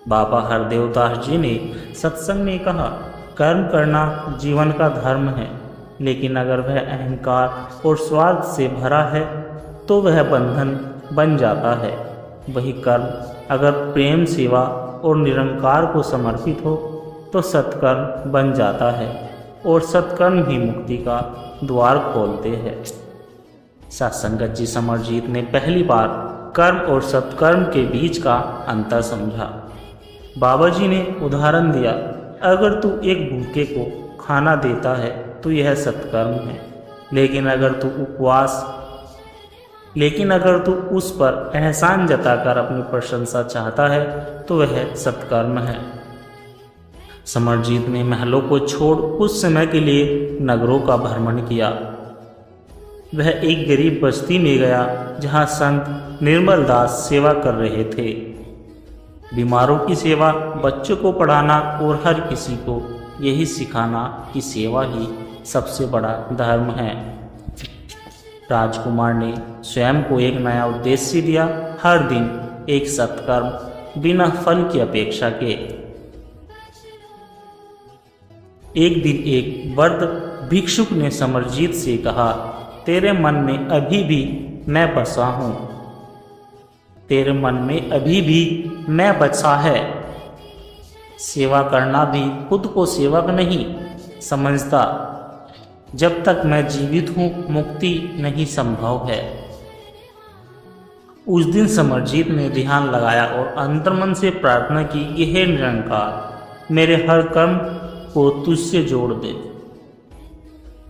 बाबा हरदेव दास जी ने सत्संग में कहा, कर्म करना जीवन का धर्म है, लेकिन अगर वह अहंकार और स्वार्थ से भरा है तो वह बंधन बन जाता है। वही कर्म अगर प्रेम, सेवा और निरंकार को समर्पित हो तो सत्कर्म बन जाता है और सत्कर्म ही मुक्ति का द्वार खोलते हैं। सत्संगत जी समरजीत ने पहली बार कर्म और सत्कर्म के बीच का अंतर समझा। बाबा जी ने उदाहरण दिया, अगर तू एक भूखे को खाना देता है तो यह सत्कर्म है, लेकिन अगर तू उस पर एहसान जताकर अपनी प्रशंसा चाहता है तो वह सत्कर्म है। समरजीत ने महलों को छोड़ कुछ समय के लिए नगरों का भ्रमण किया। वह एक गरीब बस्ती में गया जहां संत निर्मल दास सेवा कर रहे थे। बीमारों की सेवा, बच्चों को पढ़ाना और हर किसी को यही सिखाना कि सेवा ही सबसे बड़ा धर्म है। राजकुमार ने स्वयं को एक नया उद्देश्य दिया, हर दिन एक सत्कर्म बिना फल की अपेक्षा के। एक दिन एक वृद्ध भिक्षुक ने समरजीत से कहा, तेरे मन में अभी भी मैं बसा हूं, तेरे मन में अभी भी मैं बसा है। सेवा करना भी खुद को सेवक नहीं समझता। जब तक मैं जीवित हूं मुक्ति नहीं संभव है। उस दिन समरजीत ने ध्यान लगाया और अंतर्मन से प्रार्थना की कि हे निरंकार, मेरे हर कर्म को तुझसे जोड़ दे,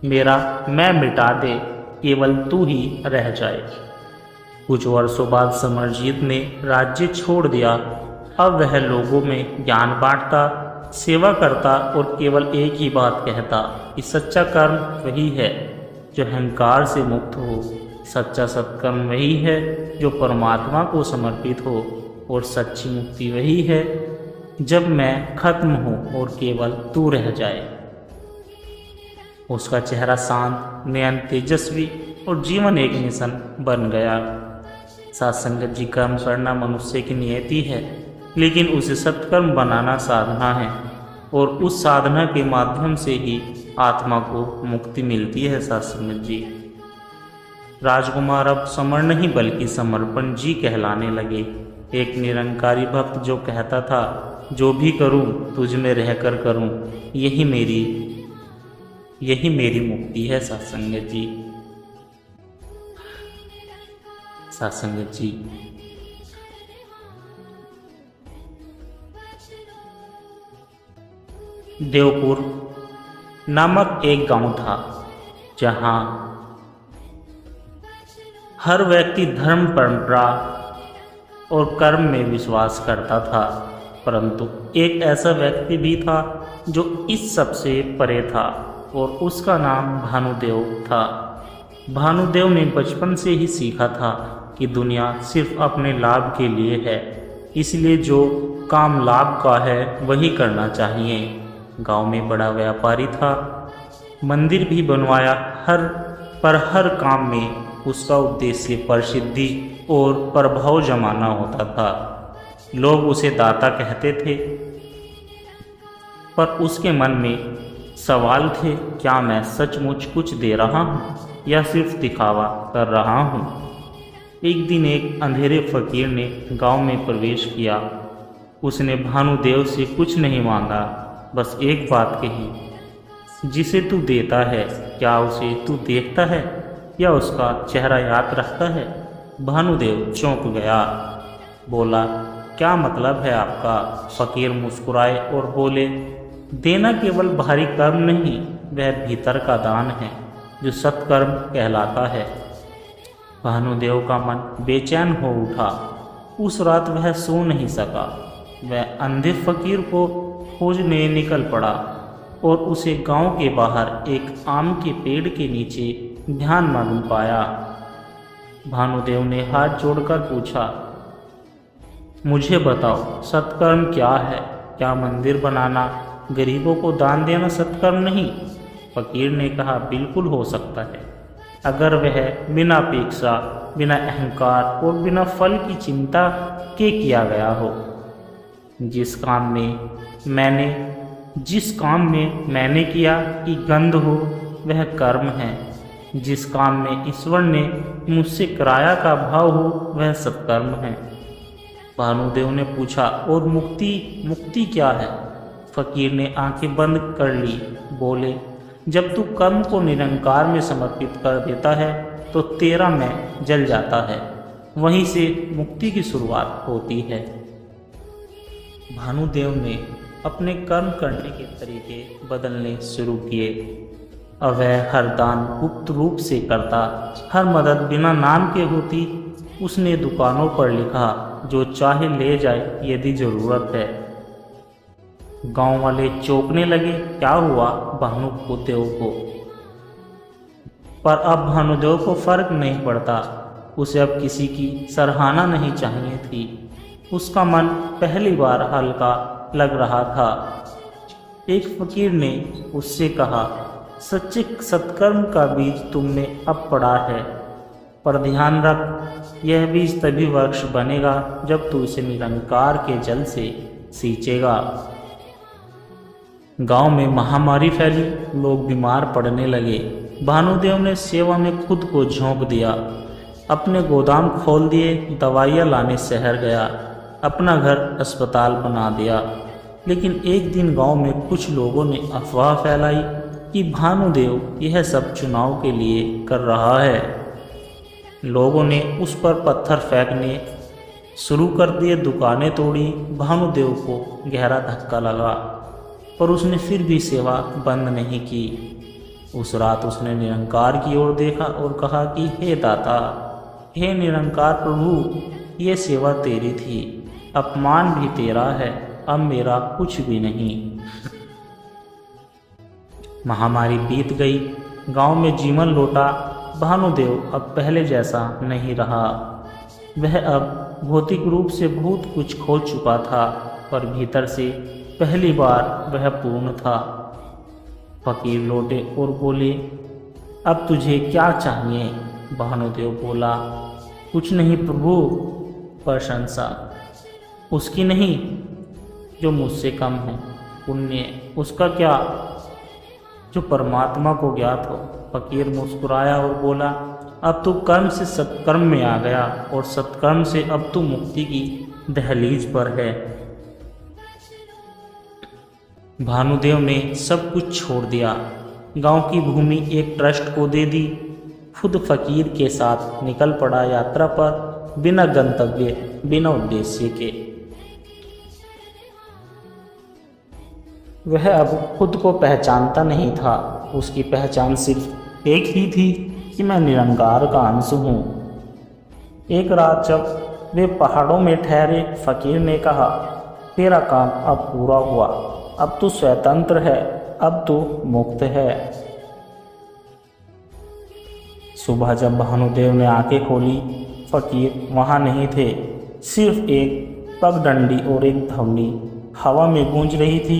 मेरा मैं मिटा दे, केवल तू ही रह जाए। कुछ वर्षों बाद समरजीत ने राज्य छोड़ दिया। अब वह लोगों में ज्ञान बांटता, सेवा करता और केवल एक ही बात कहता कि सच्चा कर्म वही है जो अहंकार से मुक्त हो, सच्चा सत्कर्म वही है जो परमात्मा को समर्पित हो, और सच्ची मुक्ति वही है जब मैं खत्म हूँ और केवल तू रह जाए। उसका चेहरा शांत, नयन तेजस्वी और जीवन एक मिशन बन गया। सत्संगत जी, कर्म करना मनुष्य की नियति है, लेकिन उसे सत्कर्म बनाना साधना है, और उस साधना के माध्यम से ही आत्मा को मुक्ति मिलती है। सत्संगत जी, राजकुमार अब समर नहीं बल्कि समर्पण जी कहलाने लगे। एक निरंकारी भक्त जो कहता था, जो भी करूं तुझ में रहकर करूं, यही मेरी मुक्ति है। सत्संगत जी, सत्संगत जी, देवपुर नामक एक गांव था जहां हर व्यक्ति धर्म, परंपरा और कर्म में विश्वास करता था, परंतु एक ऐसा व्यक्ति भी था जो इस सब से परे था, और उसका नाम भानुदेव था। भानुदेव ने बचपन से ही सीखा था कि दुनिया सिर्फ अपने लाभ के लिए है, इसलिए जो काम लाभ का है वही करना चाहिए। गांव में बड़ा व्यापारी था, मंदिर भी बनवाया, हर काम में उसका उद्देश्य प्रसिद्धि और प्रभाव जमाना होता था। लोग उसे दाता कहते थे, पर उसके मन में सवाल थे, क्या मैं सचमुच कुछ दे रहा हूँ या सिर्फ दिखावा कर रहा हूँ। एक दिन एक अंधेरे फकीर ने गांव में प्रवेश किया। उसने भानुदेव से कुछ नहीं मांगा, बस एक बात कही, जिसे तू देता है क्या उसे तू देखता है या उसका चेहरा याद रखता है। भानुदेव चौंक गया, बोला, क्या मतलब है आपका। फकीर मुस्कुराए और बोले, देना केवल बाहरी कर्म नहीं, वह भीतर का दान है जो सत्कर्म कहलाता है। भानुदेव का मन बेचैन हो उठा। उस रात वह सो नहीं सका। वह अंधे फकीर को खोजने निकल पड़ा और उसे गांव के बाहर एक आम के पेड़ के नीचे ध्यानमग्न पाया। भानुदेव ने हाथ जोड़कर पूछा, मुझे बताओ, सत्कर्म क्या है? क्या मंदिर बनाना, गरीबों को दान देना सत्कर्म नहीं? फकीर ने कहा, बिल्कुल हो सकता है, अगर वह बिना अपेक्षा, बिना अहंकार और बिना फल की चिंता के किया गया हो। जिस काम में मैंने किया कि गंध हो, वह कर्म है। जिस काम में ईश्वर ने मुझसे कराया का भाव हो, वह सत्कर्म है। भानुदेव ने पूछा, और मुक्ति क्या है? फकीर ने आंखें बंद कर ली, बोले, जब तू कर्म को निरंकार में समर्पित कर देता है तो तेरा मैं जल जाता है, वहीं से मुक्ति की शुरुआत होती है। भानुदेव ने अपने कर्म करने के तरीके बदलने शुरू किए। अब वह हर दान गुप्त रूप से करता, हर मदद बिना नाम के होती। उसने दुकानों पर लिखा, जो चाहे ले जाए यदि जरूरत है। गांव वाले चौंकने लगे। क्या हुआ भानुदेव को? पर अब भानुदेव को फर्क नहीं पड़ता। उसे अब किसी की सराहना नहीं चाहिए थी। उसका मन पहली बार हल्का लग रहा था। एक फकीर ने उससे कहा, सच्चे सत्कर्म का बीज तुमने अब पड़ा है, पर ध्यान रख, यह बीज तभी वृक्ष बनेगा जब तू इसे निरंकार के जल से सींचेगा। गांव में महामारी फैली, लोग बीमार पड़ने लगे। भानुदेव ने सेवा में खुद को झोंक दिया। अपने गोदाम खोल दिए, दवाइयाँ लाने शहर गया, अपना घर अस्पताल बना दिया। लेकिन एक दिन गांव में कुछ लोगों ने अफवाह फैलाई कि भानुदेव यह सब चुनाव के लिए कर रहा है। लोगों ने उस पर पत्थर फेंकने शुरू कर दिए, दुकानें तोड़ी। भानुदेव को गहरा धक्का लगा, पर उसने फिर भी सेवा बंद नहीं की। उस रात उसने निरंकार की ओर देखा और कहा कि हे दाता, हे निरंकार प्रभु, ये सेवा तेरी थी, अपमान भी तेरा है, अब मेरा कुछ भी नहीं। महामारी बीत गई, गांव में जीवन लौटा। भानुदेव अब पहले जैसा नहीं रहा। वह अब भौतिक रूप से बहुत कुछ खो चुका था, पर भीतर से पहली बार वह पूर्ण था। फकीर लौटे और बोले, अब तुझे क्या चाहिए? भानुदेव बोला, कुछ नहीं प्रभु, प्रशंसा उसकी नहीं जो मुझसे कम है, पुण्य उसका क्या जो परमात्मा को ज्ञात हो। फकीर मुस्कुराया और बोला, अब तू कर्म से सत्कर्म में आ गया और सत्कर्म से अब तू मुक्ति की दहलीज पर है। भानुदेव ने सब कुछ छोड़ दिया। गांव की भूमि एक ट्रस्ट को दे दी। खुद फकीर के साथ निकल पड़ा यात्रा पर, बिना गंतव्य, बिना उद्देश्य के। वह अब खुद को पहचानता नहीं था। उसकी पहचान सिर्फ एक ही थी कि मैं निरंकार का अंश हूँ। एक रात जब वे पहाड़ों में ठहरे, फकीर ने कहा, तेरा काम अब पूरा हुआ, अब तू स्वतंत्र है, अब तू मुक्त है। सुबह जब भानुदेव ने आंखें खोली, फकीर वहाँ नहीं थे। सिर्फ एक पगडंडी और एक ध्वनि हवा में गूंज रही थी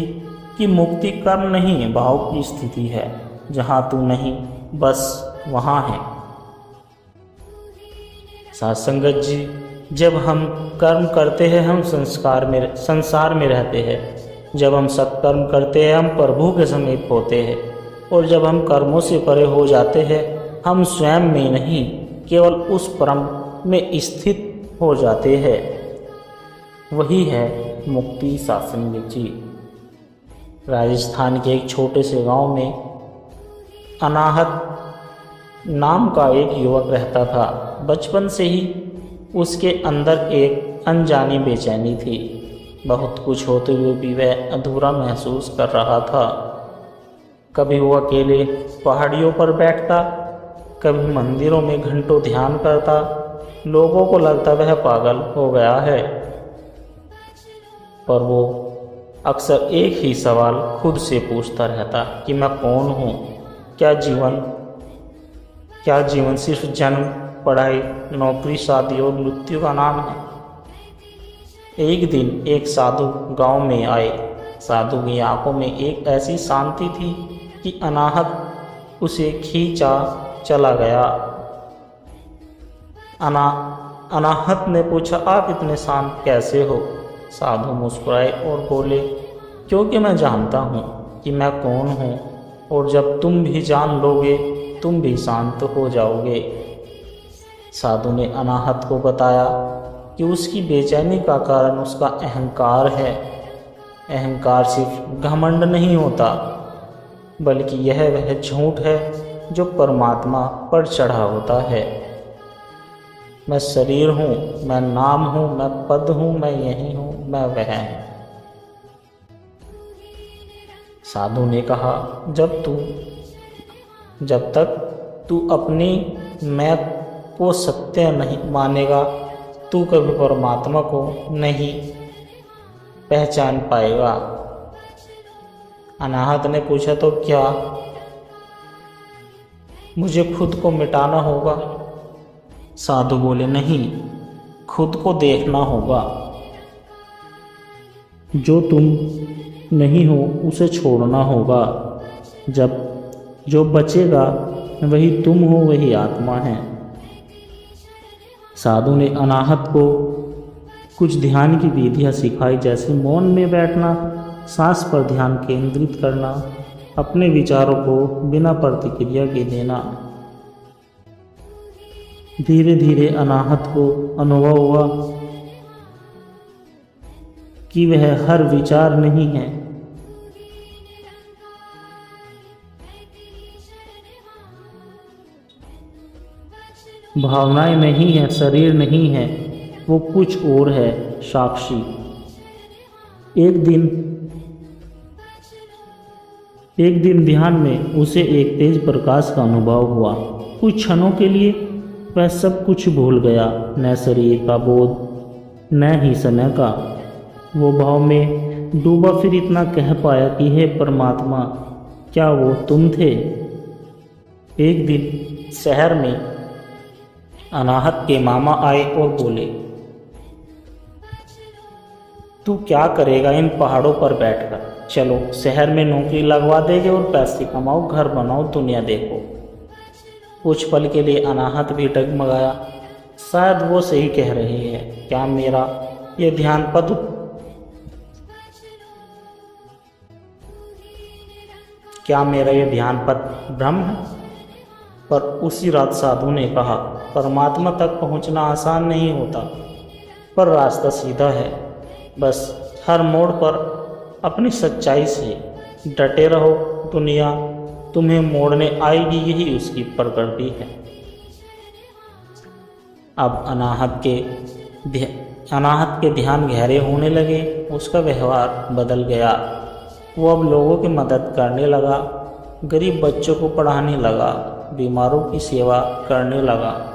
कि मुक्ति कर्म नहीं, भाव की स्थिति है। जहाँ तू नहीं, बस वहाँ है। साथ संगत जी, जब हम कर्म करते हैं हम संसार में रहते हैं। जब हम सत्कर्म करते हैं हम प्रभु के समीप होते हैं। और जब हम कर्मों से परे हो जाते हैं हम स्वयं में नहीं, केवल उस परम में स्थित हो जाते हैं। वही है मुक्ति। साथ संगत जी, राजस्थान के एक छोटे से गांव में अनाहत नाम का एक युवक रहता था। बचपन से ही उसके अंदर एक अनजानी बेचैनी थी। बहुत कुछ होते हुए भी वह अधूरा महसूस कर रहा था। कभी वो अकेले पहाड़ियों पर बैठता, कभी मंदिरों में घंटों ध्यान करता। लोगों को लगता वह पागल हो गया है, पर वो अक्सर एक ही सवाल खुद से पूछता रहता कि मैं कौन हूँ? क्या जीवन सिर्फ जन्म, पढ़ाई, नौकरी, शादी और मृत्यु का नाम है? एक दिन एक साधु गांव में आए। साधु की आंखों में एक ऐसी शांति थी कि अनाहत उसे खींचा चला गया। अनाहत ने पूछा, आप इतने शांत कैसे हो? साधु मुस्कुराए और बोले, क्योंकि मैं जानता हूँ कि मैं कौन हूँ, और जब तुम भी जान लोगे तुम भी शांत हो जाओगे। साधु ने अनाहत को बताया कि उसकी बेचैनी का कारण उसका अहंकार है। अहंकार सिर्फ घमंड नहीं होता, बल्कि यह वह झूठ है जो परमात्मा पर चढ़ा होता है। मैं शरीर हूँ, मैं नाम हूँ, मैं पद हूँ, मैं यही हूँ, मैं वह हूँ। साधु ने कहा, जब तक तू अपनी मैं को सत्य नहीं मानेगा, तू कभी परमात्मा को नहीं पहचान पाएगा। अनाहत ने पूछा, तो क्या मुझे खुद को मिटाना होगा? साधु बोले, नहीं, खुद को देखना होगा। जो तुम नहीं हो उसे छोड़ना होगा। जब जो बचेगा वही तुम हो, वही आत्मा है। साधु ने अनाहत को कुछ ध्यान की विधियाँ सिखाई, जैसे मौन में बैठना, सांस पर ध्यान केंद्रित करना, अपने विचारों को बिना प्रतिक्रिया के देना। धीरे धीरे अनाहत को अनुभव हुआ कि वह हर विचार नहीं है, भावनाएं नहीं है, शरीर नहीं है, वो कुछ और है, साक्षी। एक दिन ध्यान में उसे एक तेज प्रकाश का अनुभव हुआ। कुछ क्षणों के लिए वह सब कुछ भूल गया, न शरीर का बोध न ही समय का। वो भाव में डूबा, फिर इतना कह पाया कि हे परमात्मा, क्या वो तुम थे? एक दिन शहर में अनाहत के मामा आए और बोले, तू क्या करेगा इन पहाड़ों पर बैठकर? चलो शहर में नौकरी लगवा देंगे और पैसे कमाओ, घर बनाओ, दुनिया देखो। कुछ पल के लिए अनाहत भी डगमगाया, शायद वो सही कह रही है। क्या मेरा ये ध्यान पद भ्रम है? पर उसी रात साधु ने कहा, परमात्मा तक पहुंचना आसान नहीं होता, पर रास्ता सीधा है। बस हर मोड़ पर अपनी सच्चाई से डटे रहो, दुनिया तुम्हें मोड़ने आएगी, यही उसकी प्रकृति है। अब अनाहत के ध्यान गहरे होने लगे, उसका व्यवहार बदल गया। वो अब लोगों की मदद करने लगा, गरीब बच्चों को पढ़ाने लगा, बीमारों की सेवा करने लगा।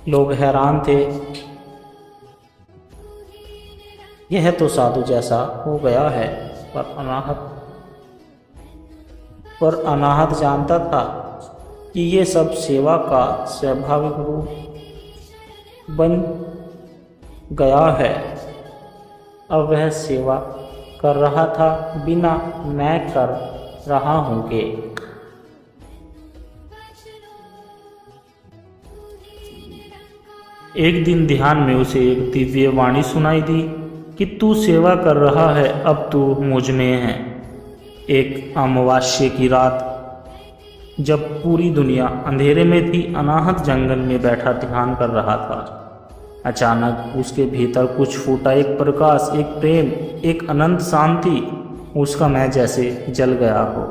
लोग हैरान थे, यह तो साधु जैसा हो गया है। पर अनाहत जानता था कि ये सब सेवा का स्वाभाविक रूप बन गया है। अब वह सेवा कर रहा था बिना मैं कर रहा हूँ के। एक दिन ध्यान में उसे एक दिव्य वाणी सुनाई दी कि तू सेवा कर रहा है, अब तू मुझ में है। एक अमावस्या की रात जब पूरी दुनिया अंधेरे में थी, अनाहत जंगल में बैठा ध्यान कर रहा था। अचानक उसके भीतर कुछ फूटा, एक प्रकाश, एक प्रेम, एक अनंत शांति। उसका मैं जैसे जल गया हो।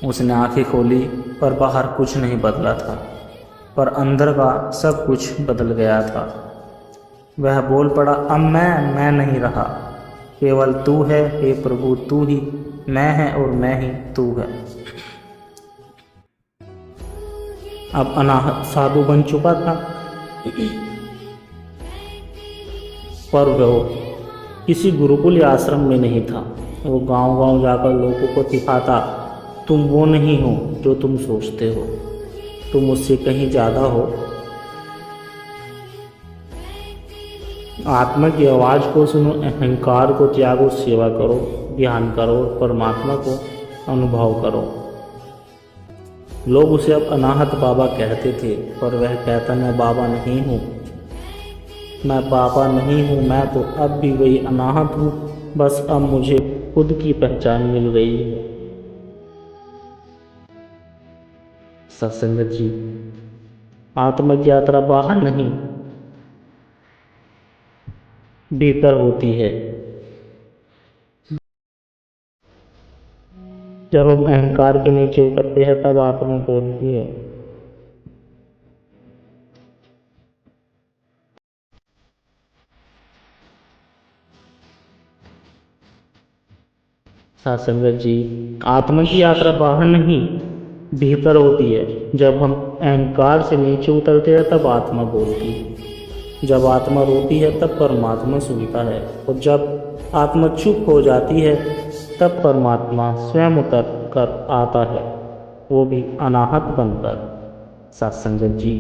उसने आंखें खोली, पर बाहर कुछ नहीं बदला था, पर अंदर का सब कुछ बदल गया था। वह बोल पड़ा, अब मैं नहीं रहा, केवल तू है। हे प्रभु, तू ही मैं है और मैं ही तू है। अब अनाहत साधु बन चुका था, पर वो किसी गुरुकुल या आश्रम में नहीं था। वो गांव-गांव जाकर लोगों को दिखाता, तुम वो नहीं हो जो तुम सोचते हो, तुम मुझसे कहीं ज़्यादा हो। आत्मा की आवाज़ को सुनो, अहंकार को त्यागो, सेवा करो, ध्यान करो और परमात्मा को अनुभव करो। लोग उसे अब अनाहत बाबा कहते थे, पर वह कहता, मैं बाबा नहीं हूँ, मैं बाबा नहीं हूँ, मैं तो अब भी वही अनाहत हूँ, बस अब मुझे खुद की पहचान मिल गई है। सत्संगत जी, आत्मा की यात्रा बाहर नहीं भीतर होती है। जब हम अहंकार के नीचे उतरते हैं तब आत्मा बोलती है। सत्संगत जी, आत्मा की यात्रा बाहर नहीं भीतर होती है। जब हम अहंकार से नीचे उतरते हैं तब आत्मा बोलती है। जब आत्मा रोती है तब परमात्मा सुनता है, और जब आत्मा चुप हो जाती है तब परमात्मा स्वयं उतर कर आता है, वो भी अनाहत बनकर। सत्संगत जी,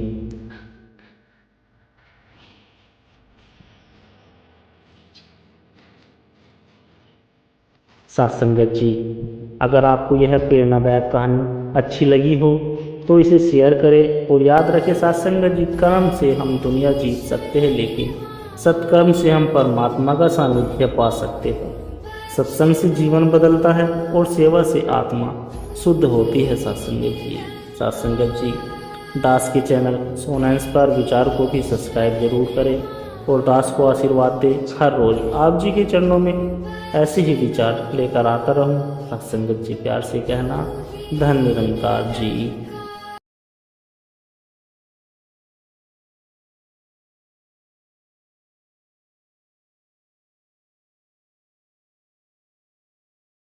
सत्संगत जी, अगर आपको यह प्रेरणादायक कहानी अच्छी लगी हो तो इसे शेयर करें, और याद रखें सत्संगत जी, कर्म से हम दुनिया जीत सकते हैं, लेकिन सत्कर्म से हम परमात्मा का सानिध्य पा सकते हैं। सत्संग से जीवन बदलता है और सेवा से आत्मा शुद्ध होती है। सत्संगत जी, सत्संगत जी, दास के चैनल सोना इंस्पायर विचार को भी सब्सक्राइब जरूर करें, और दास को आशीर्वाद दे हर रोज आप जी के चरणों में ऐसे ही विचार लेकर आता रहूं। सत्संगत जी, प्यार से कहना, धन निरंकार जी।